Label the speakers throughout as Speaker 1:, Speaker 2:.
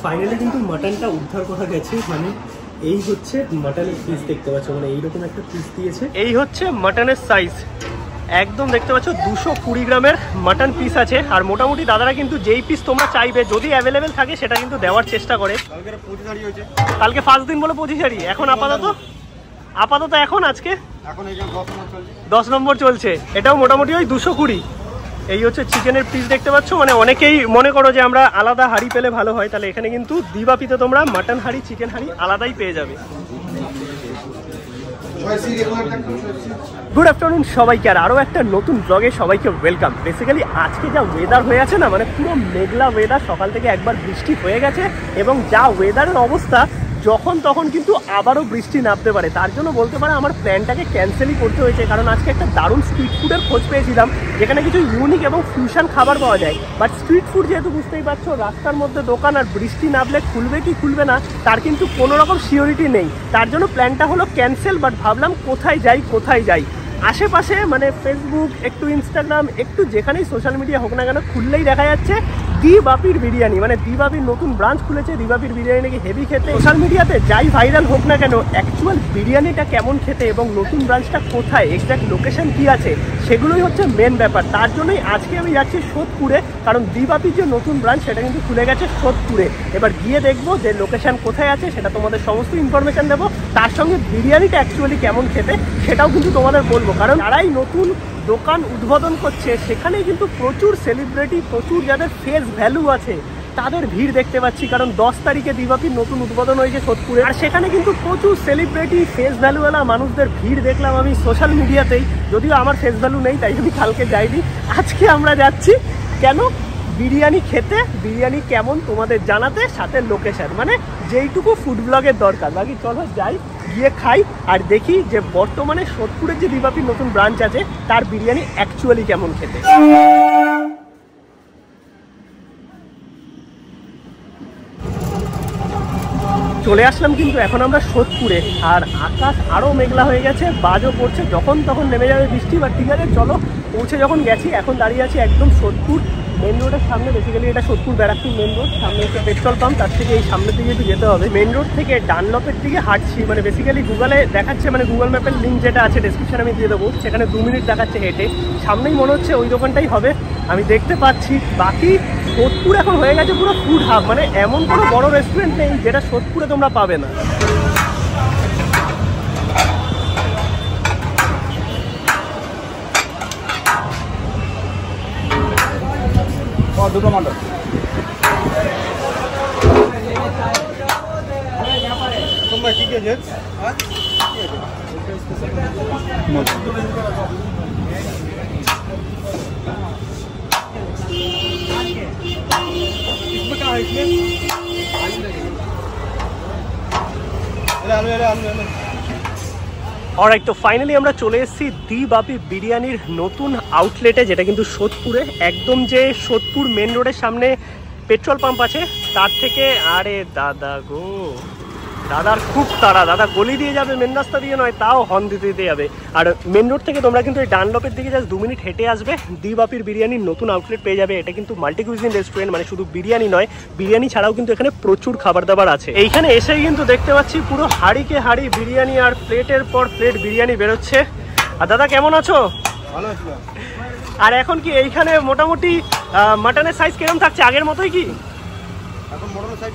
Speaker 1: Finally কিন্তু মাটনটা উদ্ধার করা গেছে। মানে এই হচ্ছে মাটনের পিস দেখতে পাচ্ছ, মানে এইরকম একটা পিস দিয়েছে। এই হচ্ছে মাটনের সাইজ, একদম দেখতে পাচ্ছ 220 গ্রামের মাটন পিস আছে। আর মোটামুটি দাদারা কিন্তু যেই পিস তোমরা চাইবে যদি অ্যাভেলেবেল থাকে সেটা কিন্তু দেওয়ার চেষ্টা করে। কালকে ফার্স্ট দিন বলে 25 এখন আপাতত এখন আজকে 10 নম্বর চলছে। এটাও মোটামুটি ওই 220। এই হচ্ছে চিকেনের পিস দেখতে পাচ্ছ। মানে অনেকেই মনে করো যে আমরা আলাদা হাঁড়ি পেলে ভালো হয়, তাহলে এখানে কিন্তু দিবাপিতে তোমরা মাটন হাঁড়ি চিকেন হাঁড়ি আলাদাই পেয়ে যাবে। গুড আফটারনুন সবাইকে, আর আরও একটা নতুন ব্লগে সবাইকে ওয়েলকাম। বেসিক্যালি আজকে যা ওয়েদার হয়ে আছে না, মানে পুরো মেঘলা ওয়েদার, সকাল থেকে একবার বৃষ্টি হয়ে গেছে এবং যা ওয়েদারের অবস্থা যখন তখন কিন্তু আবারও বৃষ্টি নামতে পারে। তার জন্য বলতে পারে আমার প্ল্যানটাকে ক্যান্সেলই করতে হয়েছে, কারণ আজকে একটা দারুণ স্ট্রিট ফুডের খোঁজ পেয়েছিলাম যেখানে কিছু ইউনিক এবং ফিউশন খাবার পাওয়া যায়। বাট স্ট্রিট ফুড যেহেতু বুঝতেই পারছো রাস্তার মধ্যে দোকান, আর বৃষ্টি নামলে খুলবে কি খুলবে না তার কিন্তু কোনো রকম সিওরিটি নেই। তার জন্য প্ল্যানটা হলো ক্যান্সেল। বাট ভাবলাম কোথায় যাই আশেপাশে, মানে ফেসবুক একটু ইনস্টাগ্রাম একটু যেখানেই সোশ্যাল মিডিয়া হোক না কেন খুললেই দেখা যাচ্ছে দি বাপির বিরিয়ানি। মানে দি বাপির নতুন ব্রাঞ্চ খুলেছে, দি বাপির বিরিয়ানি নাকি হেভি খেতে। সোশ্যাল মিডিয়াতে যাই ভাইরাল হোক না কেন, অ্যাকচুয়াল বিরিয়ানিটা কেমন খেতে এবং নতুন ব্রাঞ্চটা কোথায়, এক্স্যাক্ট লোকেশন কি আছে, সেগুলোই হচ্ছে মেন ব্যাপার। তার জন্যই আজকে আমি যাচ্ছি সোদপুরে, কারণ দি বাপির যে নতুন ব্রাঞ্চ সেটা কিন্তু খুলে গেছে সোদপুরে। এবার গিয়ে দেখবো যে লোকেশন কোথায় আছে, সেটা তোমাদের সমস্ত ইনফরমেশন দেবো। তার সঙ্গে বিরিয়ানিটা অ্যাকচুয়ালি কেমন খেতে সেটাও কিন্তু তোমাদের বলবো, কারণ যারাই নতুন দোকান উদ্বোধন করছে সেখানেই কিন্তু প্রচুর সেলিব্রিটি, প্রচুর যাদের ফেস ভ্যালু আছে তাদের ভিড় দেখতে পাচ্ছি। কারণ 10 তারিখে দি বাপির নতুন উদ্বোধন হয়েছে সোদপুরে, আর সেখানে কিন্তু প্রচুর সেলিব্রিটি ফেস ভ্যালুওয়ালা মানুষদের ভিড় দেখলাম আমি সোশ্যাল মিডিয়াতেই। যদিও আমার ফেস ভ্যালু নেই তাই আমি কালকে যাইনি, আজকে আমরা যাচ্ছি। কেন? বিরিয়ানি খেতে, বিরিয়ানি কেমন তোমাদের জানাতে, সাথে লোকেশন, মানে যেইটুকু ফুড ব্লগের দরকার। বাকি চলো যাই, গিয়ে খাই আর দেখি যে বর্তমানে সোদপুরের যে দি বাপির নতুন ব্রাঞ্চ আছে তার বিরিয়ানি অ্যাকচুয়ালি কেমন খেতে। চলে আসলাম কিন্তু এখন আমরা সোদপুরে, আর আকাশ আরও মেঘলা হয়ে গেছে, বাজও পড়ছে, যখন তখন নেমে যাবে বৃষ্টি। বা ঠিক আছে চলো, পৌঁছে যখন গেছি এখন দাঁড়িয়ে আছি একদম সোদপুর মেন রোডের সামনে। বেসিক্যালি এটা সোদপুর ব্যারাকপুর মেন রোড, সামনে হচ্ছে পেট্রোল পাম্প, তার থেকে এই সামনের দিকে একটু যেতে হবে। মেন রোড থেকে ডানলপের দিকে হাঁটছি, মানে বেসিক্যালি গুগলে দেখাচ্ছে, মানে গুগল ম্যাপের লিঙ্ক যেটা আছে ডেসক্রিপশন আমি দিয়ে দেবো, সেখানে 2 মিনিট দেখাচ্ছে হেঁটে। সামনেই মনে হচ্ছে ওই দোকানটাই হবে, আমি দেখতে পাচ্ছি। বাকি সোদপুর এখন হয়ে গেছে পুরো ফুড হাব, মানে এমন কোনো বড় রেস্টুরেন্ট নেই যেটা সোদপুরে তোমরা পাবে না।
Speaker 2: দুটো মটর তোমরা কি আছে?
Speaker 1: অলরাইট, তো ফাইনালি আমরা চলে এসেছি দি বাপি বিরিয়ানির নতুন আউটলেটে, যেটা কিন্তু সোদপুরে একদম, যে সোদপুর মেন রোডের সামনে পেট্রোল পাম্প আছে তার থেকে। আরে দাদা গো, দাদার খুব তাড়া, দাদা গলি দিয়ে যাবে, মেন রাস্তা দিয়ে নয়, তাও হর্ন দিতে দিতে যাবে। আর মেন রোড থেকে তোমরা কিন্তু এই ডানলপের দিকে জাস্ট 2 মিনিট হেঁটে আসবে, দি বাপির বিরিয়ানির নতুন আউটলেট পেয়ে যাবে। এটা কিন্তু মাল্টি কুইজিন রেস্টুরেন্ট, মানে শুধু বিরিয়ানি নয়, বিরিয়ানি ছাড়াও কিন্তু এখানে প্রচুর খাবার দাবার আছে। এইখানে এসেই কিন্তু দেখতে পাচ্ছি পুরো হাঁড়িকে হাঁড়ি বিরিয়ানি, আর প্লেটের পর প্লেট বিরিয়ানি বেরোচ্ছে। আর দাদা কেমন আছো?
Speaker 2: ভালো আছি।
Speaker 1: আর এখন কি এইখানে মোটামুটি মাটনের সাইজ কিরকম থাকছে? আগের মতোই কি?
Speaker 2: এখন মটনের সাইজ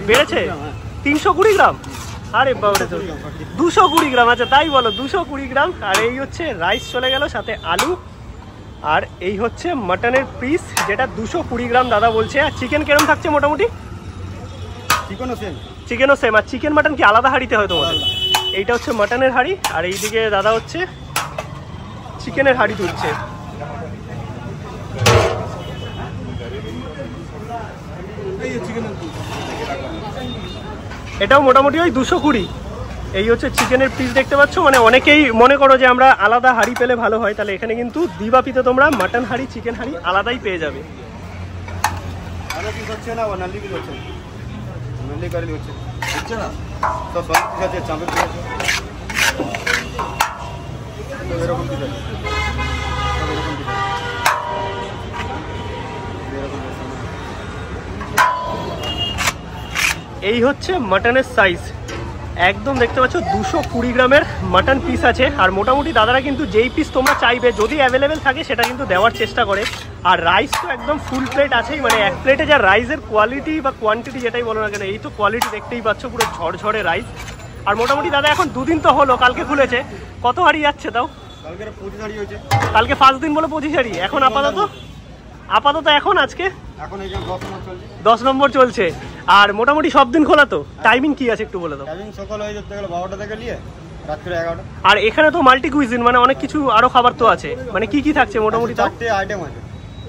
Speaker 1: বেড়েছে 320 গ্রাম? আরে বাবা, 220 গ্রাম। আচ্ছা তাই বলো, 220 গ্রাম। আর এই হচ্ছে রাইস চলে গেল, সাথে আলু, আর এই হচ্ছে মাটনের পিস যেটা 220 গ্রাম দাদা বলছে। আর চিকেন কিরকম থাকছে মোটামুটি? চিকেনও সেম। আর চিকেন মাটন কি আলাদা হাঁড়িতে হয় তোমাদের? এইটা হচ্ছে মাটনের হাঁড়ি, আর এইদিকে দাদা হচ্ছে চিকেনের হাঁড়ি তুলছে। এটাও মোটামুটি ওই 220। এই হচ্ছে চিকেনের পিস দেখতে পাচ্ছ। মানে অনেকেই মনে করো যে আমরা আলাদা হাঁড়ি পেলে ভালো হয়, তাহলে এখানে কিন্তু দি বাপিতে তোমরা মাটন হাঁড়ি চিকেন হাঁড়ি আলাদাই পেয়ে যাবে। এই হচ্ছে মাটনের সাইজ, একদম দেখতে পাচ্ছ 220 গ্রামের মাটন পিস আছে। আর মোটামুটি দাদারা কিন্তু যেই পিস তোমরা চাইবে যদি অ্যাভেলেবেল থাকে সেটা কিন্তু দেওয়ার চেষ্টা করে। আর রাইস তো একদম ফুল প্লেট আছেই, মানে এক প্লেটে যা রাইসের কোয়ালিটি বা কোয়ান্টিটি যেটাই বলো না কেন, এই তো কোয়ালিটি দেখতেই পাচ্ছ, পুরো ঝরঝরে রাইস। আর মোটামুটি দাদা এখন 2 দিন তো হলো, কালকে খুলেছে, কত হাঁড়ি যাচ্ছে তাও?
Speaker 2: কালকে 25 হাঁড়ি হয়েছে।
Speaker 1: কালকে 5 দিন বলে 25 হাঁড়ি। এখন আপাতত এখন আজকে
Speaker 2: এখন এই 10 নম্বর চলছে।
Speaker 1: 10 নম্বর চলছে। আর মোটামুটি সব দিন খোলা তো? টাইমিং কি আছে একটু বলে দাও।
Speaker 2: টাইমিং সকাল হয়ে যেতে গেলে 12টা থেকে নিয়ে রাত্রে 11টা।
Speaker 1: আর এখানে তো মাল্টি কুইজিন, মানে অনেক কিছু আরো খাবার তো আছে, মানে কি কি থাকছে মোটামুটি?
Speaker 2: 4টে আইটেম আছে,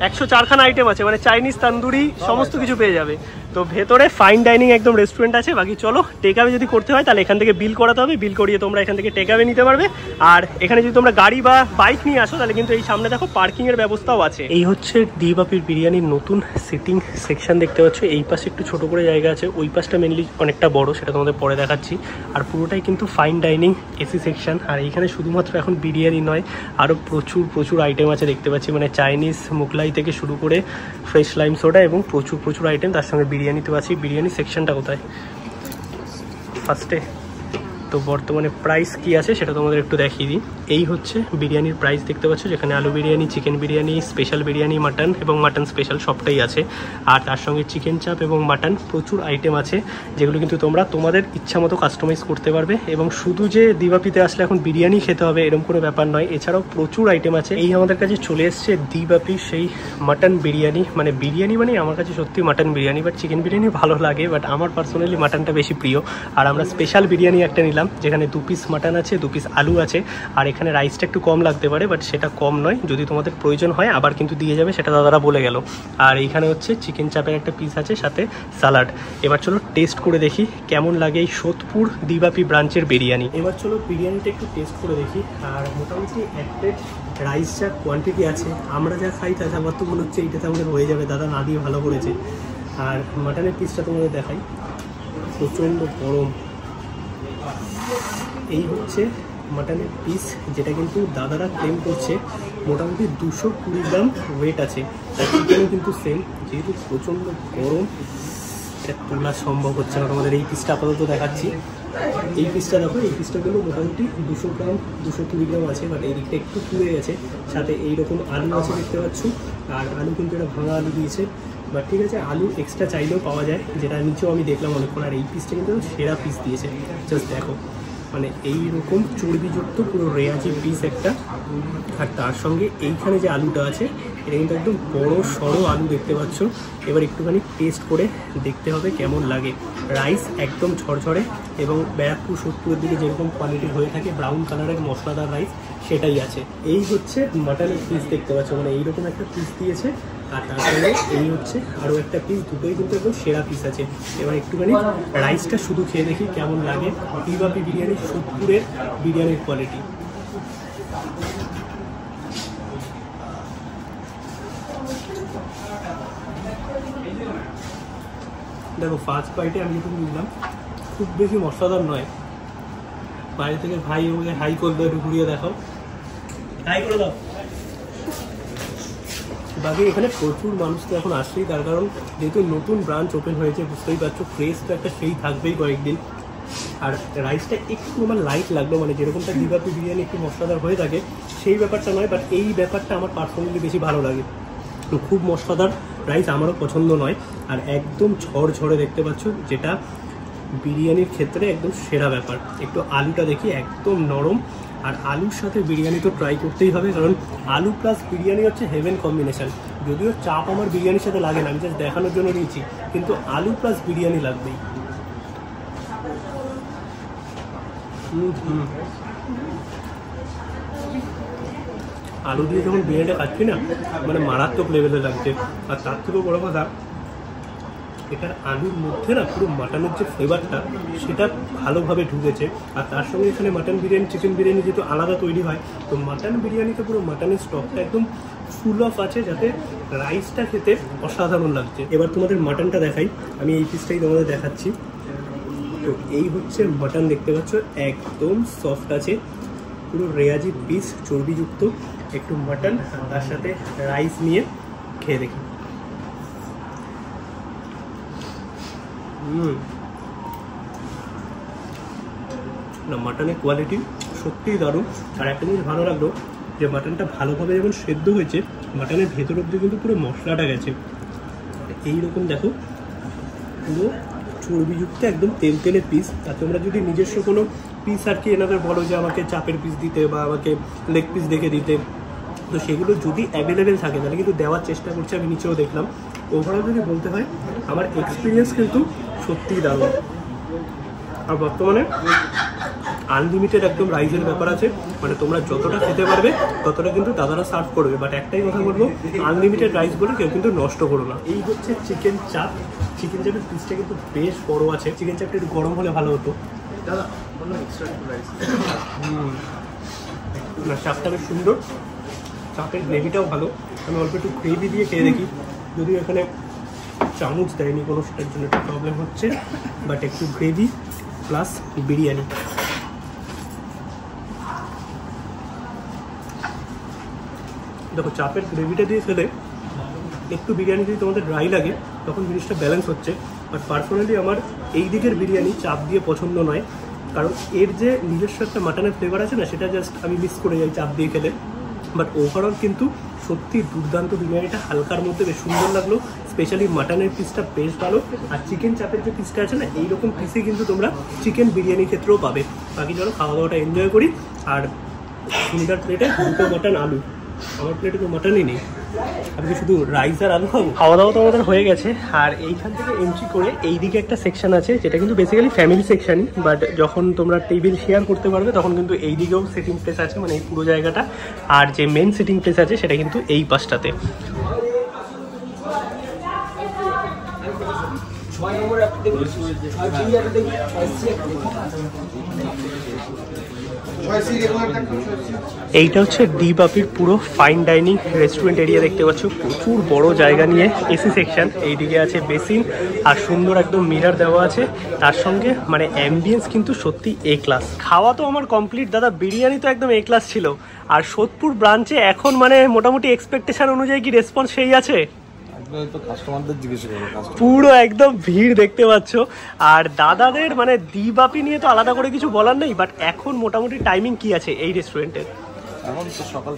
Speaker 1: 104খানা আইটেম আছে, মানে চাইনিজ, তান্দুরি সমস্ত কিছু পেয়ে যাবে। তো ভেতরে ফাইন ডাইনিং একদম রেস্টুরেন্ট আছে। বাকি চলো, টেকআওয়ে যদি করতে হয় তাহলে এখান থেকে বিল করাতে হবে, বিল করিয়ে তোমরা এখান থেকে টেকআওয়ে নিতে পারবে। আর এখানে যদি তোমরা গাড়ি বা বাইক নিয়ে আসো তাহলে কিন্তু এই সামনে দেখো পার্কিং এর ব্যবস্থাও আছে। এই হচ্ছে দি বাপির বিরিয়ানির নতুন সিটিং সেকশন দেখতে পাচ্ছ। এই পাশে একটু ছোট করে জায়গা আছে, ওই পাশটা মেনলি অনেকটা বড়, সেটা তোমাদের পরে দেখাচ্ছি। আর পুরোটাই কিন্তু ফাইন ডাইনিং এসি সেকশন। আর এইখানে শুধুমাত্র এখন বিরিয়ানি নয়, আরও প্রচুর আইটেম আছে দেখতে পাচ্ছি, মানে চাইনিজ, মোগলাই থেকে শুরু করে ফ্রেশ লাইম সোডা এবং প্রচুর আইটেম। তার সঙ্গে বিরিয়ানিতেও আছে। বিরিয়ানি সেকশনটা কোথায় ফার্স্টে? তো বর্তমানে প্রাইস কি আছে সেটা তোমাদের একটু দেখিয়ে দিই। এই হচ্ছে বিরিয়ানির প্রাইস দেখতে পাচ্ছ, যেখানে আলু biryani, chicken biryani, special biryani, mutton এবং মাটন স্পেশাল সবটাই আছে। আর তার সঙ্গে চিকেন চাপ এবং মাটন প্রচুর আইটেম আছে, যেগুলো কিন্তু তোমরা তোমাদের ইচ্ছা মতো কাস্টমাইজ করতে পারবে। এবং শুধু যে দি বাপিতে আসলে এখন বিরিয়ানি খেতে হবে এরকম কোনো ব্যাপার নয়, এছাড়াও প্রচুর আইটেম আছে। এই আমাদের কাছে চলে এসছে দি বাপির সেই মাটন বিরিয়ানি। মানে বিরিয়ানি মানে আমার কাছে সত্যি mutton biryani, but chicken biryani ভালো লাগে, বাট আমার পার্সোনালি মাটনটা বেশি প্রিয়। আর আমরা স্পেশাল বিরিয়ানি একটা নিলাম, যেখানে 2 পিস মাটন আছে, 2 পিস আলু আছে। আর এখানে রাইসটা একটু কম লাগতে পারে, বাট সেটা কম নয়, যদি তোমাদের প্রয়োজন হয় আবার কিন্তু দিয়ে যাবে, সেটা দাদারা বলে গেল। আর এইখানে হচ্ছে চিকেন চাপের একটা পিস আছে, সাথে স্যালাড। এবার চলো টেস্ট করে দেখি কেমন লাগে এই সোদপুর দি বাপি ব্রাঞ্চের বিরিয়ানি। এবার চলো বিরিয়ানিটা একটু টেস্ট করে দেখি। আর মোটামুটি 1 প্লেট রাইস যা কোয়ান্টিটি আছে, আমরা যা খাই তাতে আমার তো মনে হচ্ছে এইটাতে আমাদের হয়ে যাবে, দাদা না দিয়ে ভালো করেছে। আর মাটনের পিসটা তোমাদের দেখাই, প্রচণ্ড গরম। এই হচ্ছে মাটনের পিস, যেটা কিন্তু দাদারা ক্লেম করছে মোটামুটি 220 গ্রাম ওয়েট আছে। আর চিকেনও কিন্তু সেম, যেহেতু প্রচণ্ড গরম এটা তোলা সম্ভব হচ্ছে না। তোমাদের এই পিসটা আপাতত দেখাচ্ছি। এই পিসটা দেখো, এই পিসটা কিন্তু মোটামুটি 200 গ্রাম 220 গ্রাম আছে, বাট এই দিকটা একটু পুড়ে গেছে। সাথে এইরকম আলু আছে দেখতে পাচ্ছ, আর আলু কিন্তু এটা ভাঙা আলু দিয়েছে। বাট ঠিক আছে, আলু এক্সট্রা চাইলেও পাওয়া যায়, যেটা নিচেও আমি দেখলাম অনেকক্ষণ। আর এই পিসটা কিন্তু সেরা পিস দিয়েছে, জাস্ট দেখো, মানে এইরকম চর্বিযুক্ত পুরো রেয়াজি পিস একটা। আর তার সঙ্গে এইখানে যে আলুটা আছে, এটা কিন্তু একদম বড় সড়ো আলু দেখতে পাচ্ছ। এবার একটুখানি টেস্ট করে দেখতে হবে কেমন লাগে। রাইস একদম ঝরঝরে, এবং ব্যারাকপুর সোদপুরের দিকে যেরকম কোয়ালিটির হয়ে থাকে ব্রাউন কালারের মশলাদার রাইস, সেটাই আছে। এই হচ্ছে মাটনের পিস দেখতে পাচ্ছ, মানে এইরকম একটা পিস দিয়েছে। আর তার সঙ্গে এই হচ্ছে আরও একটা পিস, দুটোই কিন্তু একদম সেরা পিস আছে। এবার একটুখানি রাইসটা শুধু খেয়ে দেখি কেমন লাগে। দি বাপি বিরিয়ানি, সোদপুরের বিরিয়ানির কোয়ালিটি। দেখো, ফার্স্ট বাইটে আমি যেটুকু নিলাম, খুব বেশি মশলাদার নয়। বাইরে থেকে ভাই আমাকে হাই করে দাও, একটু ঘুরিয়ে দেখাও, হাই করে দাও। বাকি এখানে প্রচুর মানুষ তো এখন আসছেই, তার কারণ যেহেতু নতুন ব্রাঞ্চ ওপেন হয়েছে, বুঝতেই পারছো ফ্রেশ তো একটা সেই থাকবেই কয়েকদিন। আর রাইসটা একটু আমার লাইট লাগলো, মানে যেরকমটা দি বাপি বিরিয়ানি একটু মশলাদার হয়ে থাকে সেই ব্যাপারটা নয়, বাট এই ব্যাপারটা আমার পার্সোনালি বেশি ভালো লাগে। তো খুব মশলাদার রাইস আমারও পছন্দ নয়। আর একদম ঝরঝরে দেখতে পাচ্ছ, যেটা বিরিয়ানির ক্ষেত্রে একদম সেরা ব্যাপার। একটু আলুটা দেখি, একদম নরম। আর আলুর সাথে বিরিয়ানি তো ট্রাই করতেই হবে, কারণ আলু প্লাস বিরিয়ানি হচ্ছে হেভেন কম্বিনেশান। যদিও চাপ আমার বিরিয়ানির সাথে লাগে না, আমি জাস্ট দেখানোর জন্য নিয়েছি, কিন্তু আলু প্লাস বিরিয়ানি লাগবেই। আলু দিয়ে যখন বিরিয়ানিটা খাচ্ছি না, মানে মারাত্মক লেভেলে লাগছে। আর তার থেকেও বড় কথা, এটার আলুর মধ্যে না পুরো মাটনের যে ফ্লেভারটা সেটা ভালোভাবে ঢুকেছে। আর তার সঙ্গে এখানে মাটন বিরিয়ানি, চিকেন বিরিয়ানি যেহেতু আলাদা তৈরি হয়, তো মাটন বিরিয়ানিতে পুরো মাটনের স্টকটা একদম ফুল অফ আছে, যাতে রাইসটা খেতে অসাধারণ লাগছে। এবার তোমাদের মাটনটা দেখাই, আমি এই পিসটাই তোমাদের দেখাচ্ছি। তো এই হচ্ছে মাটন দেখতে পাচ্ছ, একদম সফট আছে, পুরো রেয়াজি পিস, চর্বিযুক্ত। একটু মাটন তার সাথে রাইস নিয়ে খেয়ে দেখি। না মাটনের কোয়ালিটি সত্যিই দারুণ। আর একটা জিনিস ভালো লাগলো যে মাটনটা ভালোভাবে যখন সেদ্ধ হয়েছে মাটনের ভেতর অব্দি কিন্তু পুরো মশলাটা গেছে। এইরকম দেখো পুরো চর্বিযুক্ত একদম তেল তেলের পিস। আর তোমরা যদি নিজস্ব কোনো পিস আর কি এনাদের বলো যে আমাকে চাপের পিস দিতে বা আমাকে লেগ পিস দেখে দিতে, তো সেগুলো যদি অ্যাভেলেবেল থাকে তাহলে কিন্তু দেওয়ার চেষ্টা করছে। আমি নিচেও দেখলাম। ওভারঅল যদি বলতে হয় আমার এক্সপিরিয়েন্স কিন্তু সত্যিই দারুণ। আর বর্তমানে আনলিমিটেড একদম রাইসের ব্যাপার আছে, মানে তোমরা যতটা খেতে পারবে ততটা কিন্তু দাদারা সার্ভ করবে। বাট একটাই কথা বলবো, আনলিমিটেড রাইস বলে কেউ কিন্তু নষ্ট করো না। এই হচ্ছে চিকেন চাপ। চিকেন চাপের পিসটা কিন্তু বেশ বড় আছে। চিকেন চাপটা একটু গরম হলে ভালো হতো। না চাপটা বেশ সুন্দর, চাপের গ্রেভিটাও ভালো। আমি অল্প একটু গ্রেভি দিয়ে খেয়ে দেখি, যদিও এখানে চামচ দেয়নি কোনো, সেটার জন্য একটু প্রবলেম হচ্ছে। বাট একটু গ্রেভি প্লাস বিরিয়ানি। দেখো চাপের গ্রেভিটা দিয়ে খেলে একটু বিরিয়ানি যদি তোমাদের ড্রাই লাগে তখন জিনিসটা ব্যালেন্স হচ্ছে। বাট পার্সোনালি আমার এই দিকের বিরিয়ানি চাপ দিয়ে পছন্দ নয়, কারণ এর যে নিজস্ব একটা মাটনের ফ্লেভার আছে না, সেটা জাস্ট আমি মিস করে যাই চাপ দিয়ে খেলে। বাট ওভারঅল কিন্তু সত্যি দুর্দান্ত বিরিয়ানিটা, হালকার মধ্যে বেশ সুন্দর লাগলো। স্পেশালি মাটনের পিসটা বেশ ভালো। আর চিকেন চাপের যে পিসটা আছে না, এইরকম পিসে কিন্তু তোমরা চিকেন বিরিয়ানির ক্ষেত্রেও পাবে। বাকি চলো খাওয়া দাওয়াটা এনজয় করি। আর সুন্দর প্লেটে দুটো মাটন আলু, আমার প্লেটে তো মাটনই নেই, আমি শুধু রাইস আর আলু খাবো। খাওয়া দাওয়া তো আমাদের হয়ে গেছে। আর এইখান থেকে এন্ট্রি করে এইদিকে একটা সেকশন আছে যেটা কিন্তু বেসিক্যালি ফ্যামিলি সেকশনই, বাট যখন তোমরা টেবিল শেয়ার করতে পারবে তখন কিন্তু এই দিকেও সিটিং প্লেস আছে, মানে এই পুরো জায়গাটা। আর যে মেন সিটিং প্লেস আছে সেটা কিন্তু এই পাশটাতে। এইটা হচ্ছে ডি বাপির পুরো ফাইন ডাইনিং রেস্টুরেন্ট এরিয়া। দেখতে পাচ্ছ প্রচুর বড় জায়গা নিয়ে এসি সেকশন। এইদিকে আছে বেসিন আর সুন্দর একদম মিরার দেওয়া আছে। তার সঙ্গে মানে অ্যাম্বিয়েন্স কিন্তু সত্যি এ ক্লাস। খাওয়া তো আমার কমপ্লিট দাদা, বিরিয়ানি তো একদম এ ক্লাস ছিল। আর সোদপুর ব্রাঞ্চে এখন মানে মোটামুটি এক্সপেকটেশন অনুযায়ী কি রেসপন্স সেই আছে? পুরো একদম ভিড় দেখতে পাচ্ছ। আর দাদাদের মানে দিবাপি নিয়ে তো আলাদা করে কিছু বলার নেই। বাট এখন মোটামুটি টাইমিং কি আছে এই রেস্টুরেন্টের?
Speaker 3: এখন তো সকাল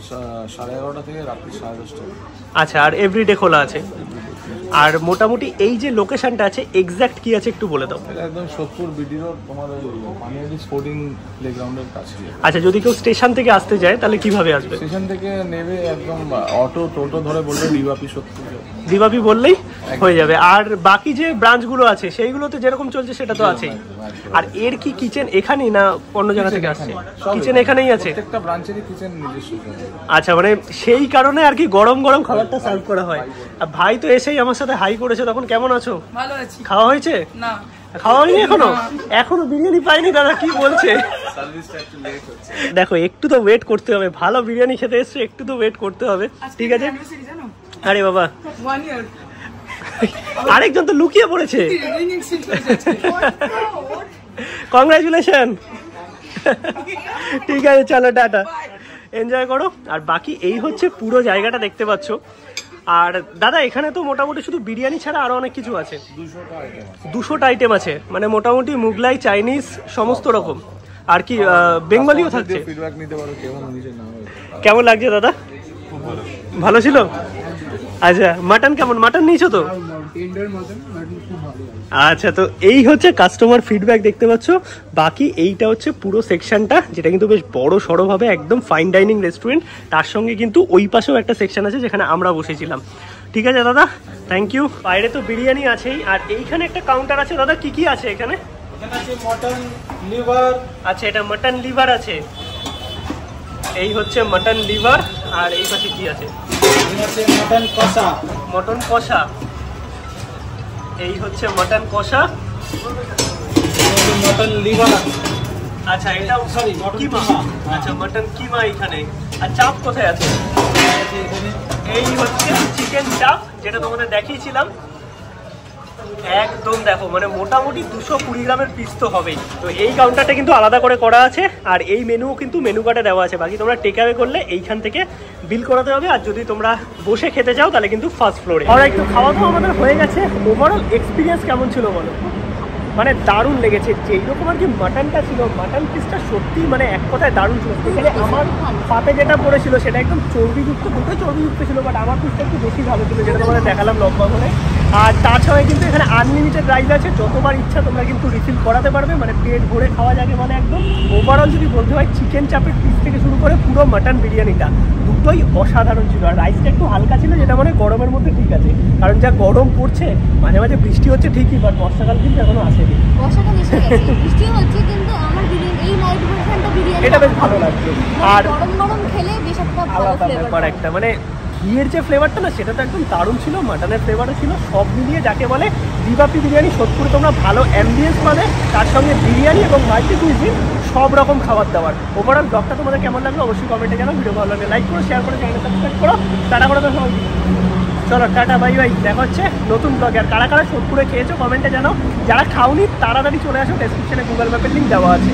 Speaker 3: 11:30 থেকে রাত্রি 10:30।
Speaker 1: আচ্ছা, আর এভরিডে খোলা আছে? আর মোটামুটি এই যে লোকেশনটা আছে এক্স্যাক্ট কি আছে একটু বলে দাও।
Speaker 3: এটা একদম সোদপুর বিডি রোড, তোমার পানিহাটি স্পোর্টিং প্লেগ্রাউন্ডের কাছে।
Speaker 1: আচ্ছা, যদি কেউ স্টেশন থেকে আসতে যায় তাহলে কিভাবে আসবে?
Speaker 3: স্টেশন থেকে নেবে একদম অটো টোটো ধরে বললে দিবাপি সোদপুর,
Speaker 1: দিবাপি বললেই হয়ে যাবে। আর বাকি যে ব্রাঞ্চগুলো আছে সেইগুলোতে যেরকম চলছে সেটা তো আছেই। আর এর কি কিচেন এখানেই না অন্য জায়গা থেকে আসছে? কিচেন এখানেই আছে,
Speaker 3: প্রত্যেকটা ব্রাঞ্চেরই কিচেন নিজস্ব।
Speaker 1: আচ্ছা, মানে সেই কারণে আর কি গরম গরম খাবারটা সার্ভ করা হয়। আর ভাই তো এসেই আমার সাথে হাই করেছে। তখন কেমন আছো?
Speaker 4: ভালো আছি।
Speaker 1: খাওয়া হয়েছে?
Speaker 4: না,
Speaker 1: খাওয়া হয়নি এখনো? এখনো বিরিয়ানি পাইনি দাদা, কি বলছে?
Speaker 3: সার্ভিসটা একটু লেট হচ্ছে।
Speaker 1: দেখো একটু তো ওয়েট করতে হবে, ভালো বিরিয়ানি খেতে এসছো, একটু তো ওয়েট করতে হবে। ঠিক আছে। আরে বাবা,
Speaker 4: 1 ইয়ার।
Speaker 1: আরেকজন তো লুকিয়ে পড়েছে। কংগ্রাচুলেশন। ঠিক আছে, চলো টাটা, এনজয় করো। আর বাকি এই হচ্ছে পুরো জায়গাটা দেখতে পাচ্ছ। আর দাদা এখানে তো মোটামুটি শুধু বিরিয়ানি ছাড়া আরো অনেক কিছু আছে। 200টা আইটেম আছে, মানে মোটামুটি মুগলাই, চাইনিজ সমস্ত রকম। আর কি বেঙ্গলিও থাকছে।
Speaker 3: ফিডব্যাক নিতে পারো কেমন হয়েছে না হয়েছে।
Speaker 1: কেমন লাগছে দাদা? ভালো ছিল? আচ্ছা, মাটন কেমন? মাটন নিয়েছো তো? আচ্ছা, তো এই হচ্ছে কাস্টমার ফিডব্যাক দেখতে পাচ্ছ। বাকি এইটা হচ্ছে পুরো সেকশনটা, যেটা কিন্তু বেশ বড় সড়োভাবে একদম ফাইন ডাইনিং রেস্টুরেন্ট। তার সঙ্গে কিন্তু ওই পাশেও একটা সেকশন আছে যেখানে আমরা বসেছিলাম। ঠিক আছে দাদা, থ্যাংক ইউ। বাইরে তো বিরিয়ানি আছেই, আর এইখানে একটা কাউন্টার আছে। দাদা কি কি আছে এখানে?
Speaker 2: Mutton liver.
Speaker 1: আচ্ছা, এটা মটন লিভার আছে। এই হচ্ছে মটন লিভার। আর এই পাশে কি আছে?
Speaker 2: মটন কষা।
Speaker 1: মটন কষা। এই হচ্ছে মটন কষা।
Speaker 2: Mutton liver.
Speaker 1: আচ্ছা, এটা সরি কিমা। আচ্ছা, মটন কিমা এখানে। আর চাপ কোথায় আছে? এই হচ্ছে চিকেন চাপ, যেটা তোমাদের দেখিয়েছিলাম। একদম দেখো, মানে মোটামুটি 220 গ্রামের পিস তো হবেই। তো এই কাউন্টারটা কিন্তু আলাদা করে করা আছে। আর এই মেনুও কিন্তু মেনু কার্ডে দেওয়া আছে। বাকি তোমরা টেক অ্যাওয়ে করলে এইখান থেকে বিল করাতে হবে। আর যদি তোমরা বসে খেতে চাও তাহলে কিন্তু ফার্স্ট ফ্লোরে। আর একটু খাওয়া দাওয়া আমাদের হয়ে গেছে। ওভারঅল এক্সপিরিয়েন্স কেমন ছিল বলো? মানে দারুণ লেগেছে। যেই রকম আর কি মাটনটা ছিল, মাটন পিসটা সত্যি মানে এক কথায় দারুণ ছিল। স্পেশালি আমার পাতে যেটা পড়েছিল সেটা একদম চর্বিযুক্ত, দুটো চর্বিযুক্ত ছিল, বাট আমার পিসটা একটু বেশি ভালো ছিল, যেটা তোমাদের দেখালাম লম্বা করে। আর তাছাড়াও কিন্তু এখানে আনলিমিটেড রাইস আছে, যতবার ইচ্ছা তোমরা কিন্তু রিফিল করাতে পারবে, মানে পেট ভরে খাওয়া যাবে মানে একদম। ওভারঅল যদি বলতে হয় চিকেন চাপের পিস থেকে শুরু করে পুরো মাটন বিরিয়ানিটা দুটোই অসাধারণ ছিল। আর রাইসটা একটু হালকা ছিল, যেটা মানে গরমের মধ্যে ঠিক আছে, কারণ যা গরম পড়ছে, মাঝে মাঝে বৃষ্টি হচ্ছে ঠিকই, বাট বর্ষাকাল কিন্তু এখনো আসেনি।
Speaker 4: বর্ষাকাল এসে গেছে, বৃষ্টি হচ্ছে, কিন্তু আমার বিরিয়ানি এই লাইট ভার্সনটা বিরিয়ানি
Speaker 1: এটা বেশ ভালো লাগছে। আর
Speaker 4: গরম গরম খেলে বেশ একটা ভালো
Speaker 1: আলাদা
Speaker 4: ফ্লেভার
Speaker 1: ব্যাপার একটা, মানে ঘিয়ের যে ফ্লেভারটা না সেটা তো একদম দারুণ ছিল, মাটনের ফ্লেভারও ছিল, সব মিলিয়ে যাকে বলে দিবাপি বিরিয়ানি। সোদপুরে তোমরা ভালো অ্যাম্বিয়েন্স মানে তার সঙ্গে বিরিয়ানি এবং মাল্টি কুইজিন সব রকম খাবার দাবার। ওভারঅল ব্লগটা তোমাদের কেমন লাগলো অবশ্যই কমেন্টে জানাও। ভিডিও ভালো লাগলে লাইক করো, শেয়ার করো, চ্যানেল সাবস্ক্রাইব করো। টাটা করে তো সবাই, চলো টাটা বাই বাই, দেখা হচ্ছে নতুন ব্লগে। আর কারা কারা সোদপুরে খেয়েছো কমেন্টে জানাও, যারা খাওনি তাড়াতাড়ি চলে আসো, ডেসক্রিপশনে গুগল ম্যাপের লিঙ্ক দেওয়া আছে।